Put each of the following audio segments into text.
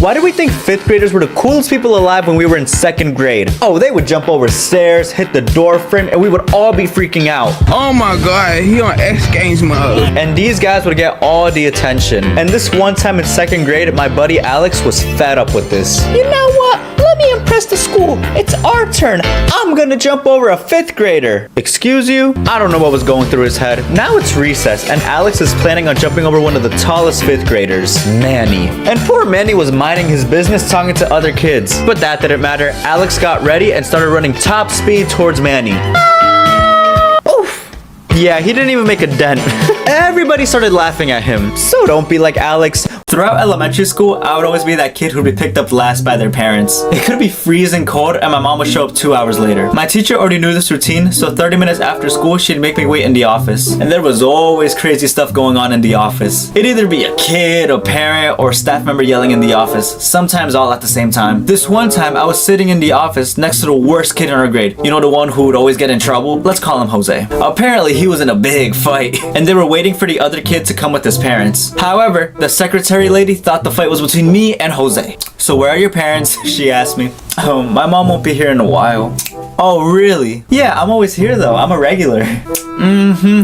Why do we think 5th graders were the coolest people alive when we were in 2nd grade? Oh, they would jump over stairs, hit the door frame, and we would all be freaking out. Oh my god, he on X Games mode. And these guys would get all the attention. And this one time in 2nd grade, my buddy Alex was fed up with this. You know what? Let me impress the school. It's our turn. I'm gonna jump over a 5th grader. Excuse you? I don't know what was going through his head. Now it's recess, and Alex is planning on jumping over one of the tallest 5th graders, Manny. And poor Manny was minding his business talking to other kids. But that didn't matter. Alex got ready and started running top speed towards Manny. Yeah, he didn't even make a dent. Everybody started laughing at him. So don't be like Alex. Throughout elementary school, I would always be that kid who'd be picked up last by their parents. It could be freezing cold and my mom would show up 2 hours later. My teacher already knew this routine, so 30 minutes after school, she'd make me wait in the office. And there was always crazy stuff going on in the office. It'd either be a kid, a parent, or a staff member yelling in the office, sometimes all at the same time. This one time, I was sitting in the office next to the worst kid in our grade. You know, the one who would always get in trouble? Let's call him Jose. Apparently, he was in a big fight, and they were waiting for the other kid to come with his parents. However, the secretary lady thought the fight was between me and Jose. So where are your parents? She asked me. My mom won't be here in a while. Oh, really? Yeah, I'm always here though. I'm a regular.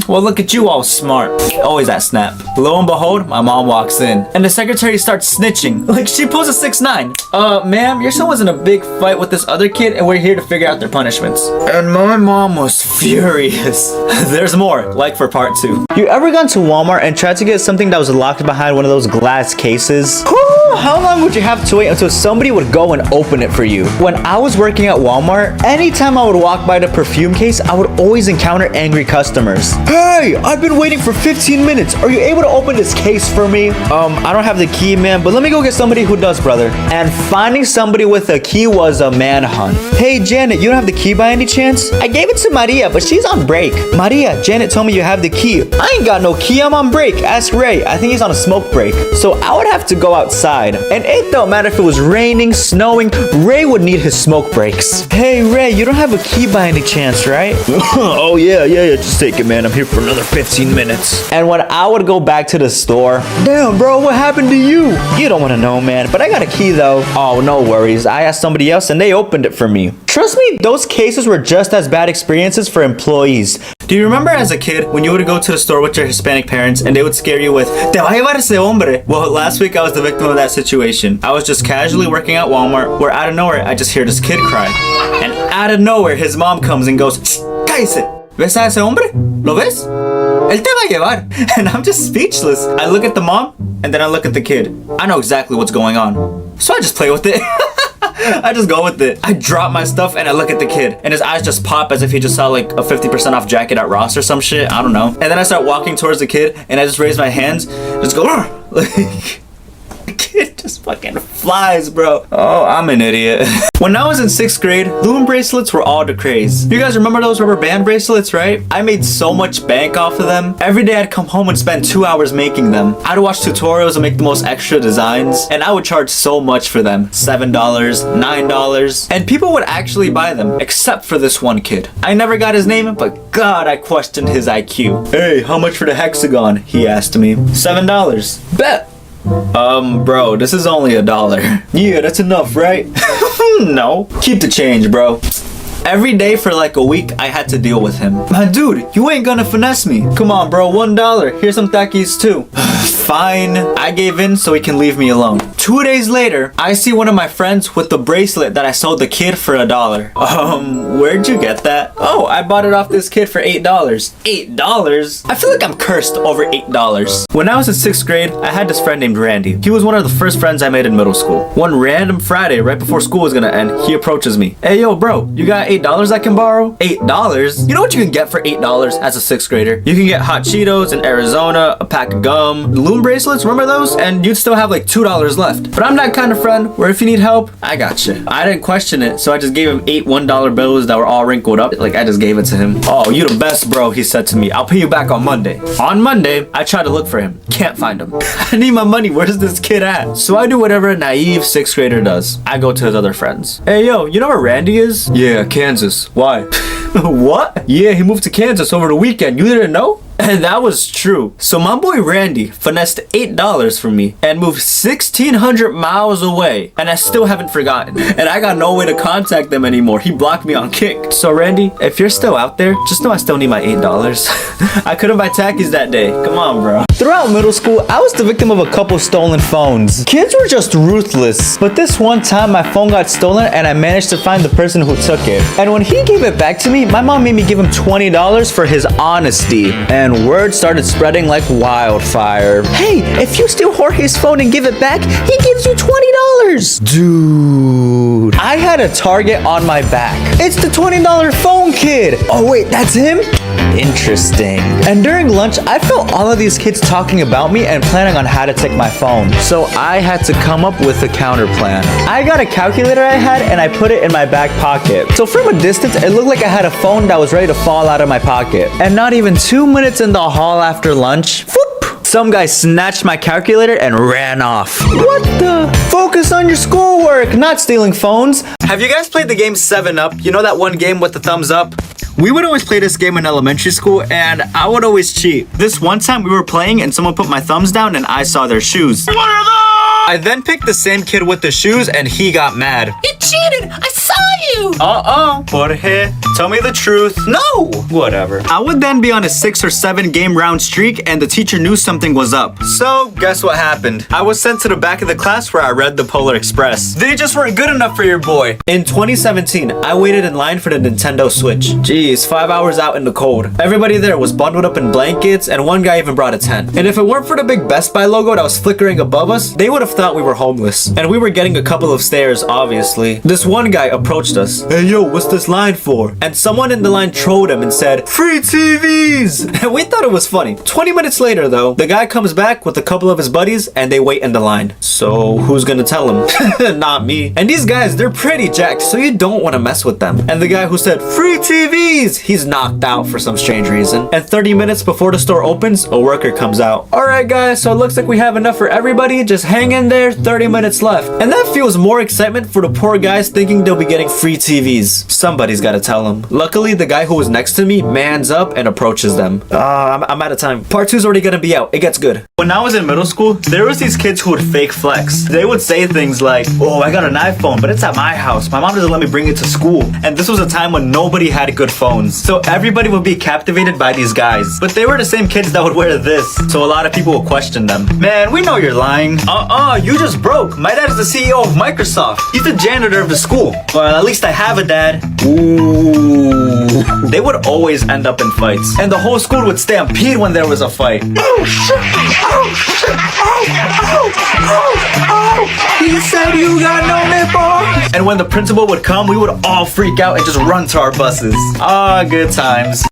Well, look at you, all smart. Always that snap. Lo and behold, my mom walks in, and the secretary starts snitching. Like, she pulls a 6'9". Ma'am, your son was in a big fight with this other kid, and we're here to figure out their punishments. And my mom was furious. There's more, like for part 2. You ever gone to Walmart and tried to get something that was locked behind one of those glass cases? How long would you have to wait until somebody would go and open it for you? When I was working at Walmart, anytime I would walk by the perfume case, I would always encounter angry customers. Hey, I've been waiting for 15 minutes. Are you able to open this case for me? I don't have the key, man, but let me go get somebody who does, brother. And finding somebody with a key was a manhunt. Hey, Janet, you don't have the key by any chance? I gave it to Maria, but she's on break. Maria, Janet told me you have the key. I ain't got no key, I'm on break. Ask Ray. I think he's on a smoke break. So I would have to go outside. And it don't matter if it was raining, snowing, Ray would need his smoke breaks. Hey, Ray, you don't have a key by any chance, right? Oh, yeah, just take it, man. I'm here for another 15 minutes. And when I would go back to the store, damn, bro, what happened to you? You don't want to know, man, but I got a key, though. Oh, no worries. I asked somebody else, and they opened it for me. Trust me, those cases were just as bad experiences for employees. Do you remember as a kid when you would go to the store with your Hispanic parents and they would scare you with, "Te va a llevar ese hombre"? Well, last week I was the victim of that situation. I was just casually working at Walmart where out of nowhere I just hear this kid cry. And out of nowhere his mom comes and goes, "Cállese. ¿Ves a ese hombre? ¿Lo ves? Él te va a llevar." And I'm just speechless. I look at the mom and then I look at the kid. I know exactly what's going on. So I just play with it. I just go with it. I drop my stuff and I look at the kid and his eyes just pop as if he just saw like a 50% off jacket at Ross or some shit. I don't know. And then I start walking towards the kid and I just raise my hands, just go, like, the kid just fucking flies, bro. Oh, I'm an idiot. When I was in 6th grade, loom bracelets were all the craze. You guys remember those rubber band bracelets, right? I made so much bank off of them. Every day I'd come home and spend 2 hours making them. I'd watch tutorials and make the most extra designs, and I would charge so much for them. $7, $9, and people would actually buy them, except for this one kid. I never got his name, but God, I questioned his IQ. Hey, how much for the hexagon? He asked me. $7. Bet. Bro, this is only $1. Yeah, that's enough, right? No. Keep the change, bro. Every day for like a week, I had to deal with him. Dude, you ain't gonna finesse me. Come on, bro, $1. Here's some Takis too. Fine. I gave in so he can leave me alone. 2 days later, I see one of my friends with the bracelet that I sold the kid for $1. Where'd you get that? Oh, I bought it off this kid for $8. $8? I feel like I'm cursed over $8. When I was in 6th grade, I had this friend named Randy. He was one of the first friends I made in middle school. One random Friday, right before school was gonna end, he approaches me. Hey, yo, bro, you got $8 I can borrow? $8? You know what you can get for $8 as a 6th grader? You can get hot Cheetos in Arizona, a pack of gum, loom bracelets, remember those? And you'd still have like $2 left. But I'm that kind of friend where if you need help, I got you. I didn't question it, so I just gave him 8 $1 bills that were all wrinkled up. Like, I just gave it to him. Oh, you the best, bro, he said to me. I'll pay you back on Monday. On Monday, I tried to look for him. Can't find him. I need my money. Where's this kid at? So I do whatever a naive 6th grader does. I go to his other friends. Hey, yo, you know where Randy is? Yeah, Kansas. Why? What? Yeah, he moved to Kansas over the weekend. You didn't know? And that was true. So my boy Randy finessed $8 from me and moved 1,600 miles away. And I still haven't forgotten. And I got no way to contact them anymore. He blocked me on Kick. So Randy, if you're still out there, just know I still need my $8. I couldn't buy Takis that day. Come on, bro. Throughout middle school, I was the victim of a couple stolen phones. Kids were just ruthless. But this one time, my phone got stolen and I managed to find the person who took it. And when he gave it back to me, my mom made me give him $20 for his honesty. And word started spreading like wildfire. Hey, if you steal Jorge's phone and give it back, he gives you $20. Dude, I had a target on my back. It's the $20 phone kid. Oh wait, that's him? Interesting. And during lunch, I felt all of these kids talking about me and planning on how to take my phone. So I had to come up with a counter plan. I got a calculator I had and I put it in my back pocket. So from a distance, it looked like I had a phone that was ready to fall out of my pocket. And not even 2 minutes in the hall after lunch, whoop, some guy snatched my calculator and ran off. What the? Focus on your schoolwork, not stealing phones. Have you guys played the game 7-Up? You know that one game with the thumbs up? We would always play this game in elementary school and I would always cheat. This one time we were playing and someone put my thumbs down and I saw their shoes. What are those? I then picked the same kid with the shoes and he got mad. You cheated! I saw you! Jorge, tell me the truth. No! Whatever. I would then be on a 6 or 7 game round streak and the teacher knew something was up. So, guess what happened? I was sent to the back of the class where I read the Polar Express. They just weren't good enough for your boy. In 2017, I waited in line for the Nintendo Switch. Jeez, 5 hours out in the cold. Everybody there was bundled up in blankets and one guy even brought a tent. And if it weren't for the big Best Buy logo that was flickering above us, they would have thought we were homeless. And we were getting a couple of stares, obviously. This one guy approached us. Hey yo, what's this line for? And someone in the line trolled him and said, free TVs! And we thought it was funny. 20 minutes later though, the guy comes back with a couple of his buddies and they wait in the line. So who's gonna tell him? Not me. And these guys, they're pretty jacked, so you don't want to mess with them. And the guy who said, free TVs! He's knocked out for some strange reason. And 30 minutes before the store opens, a worker comes out. Alright guys, so it looks like we have enough for everybody. Just hang in there, 30 minutes left. And that fuels more excitement for the poor guys thinking they'll be getting free TVs. Somebody's gotta tell them. Luckily, the guy who was next to me mans up and approaches them. I'm out of time. Part 2's already gonna be out. It gets good. When I was in middle school, there was these kids who would fake flex. They would say things like, oh, I got an iPhone, but it's at my house. My mom doesn't let me bring it to school. And this was a time when nobody had good phones. So everybody would be captivated by these guys. But they were the same kids that would wear this. So a lot of people would question them. Man, we know you're lying. You just broke. My dad is the CEO of Microsoft. He's the janitor of the school. Well, at least I have a dad. Ooh. They would always end up in fights. And the whole school would stampede when there was a fight. Oh, shit. Oh, shit. Oh. He said you got no nipple. And when the principal would come, we would all freak out and just run to our buses. Ah, good times.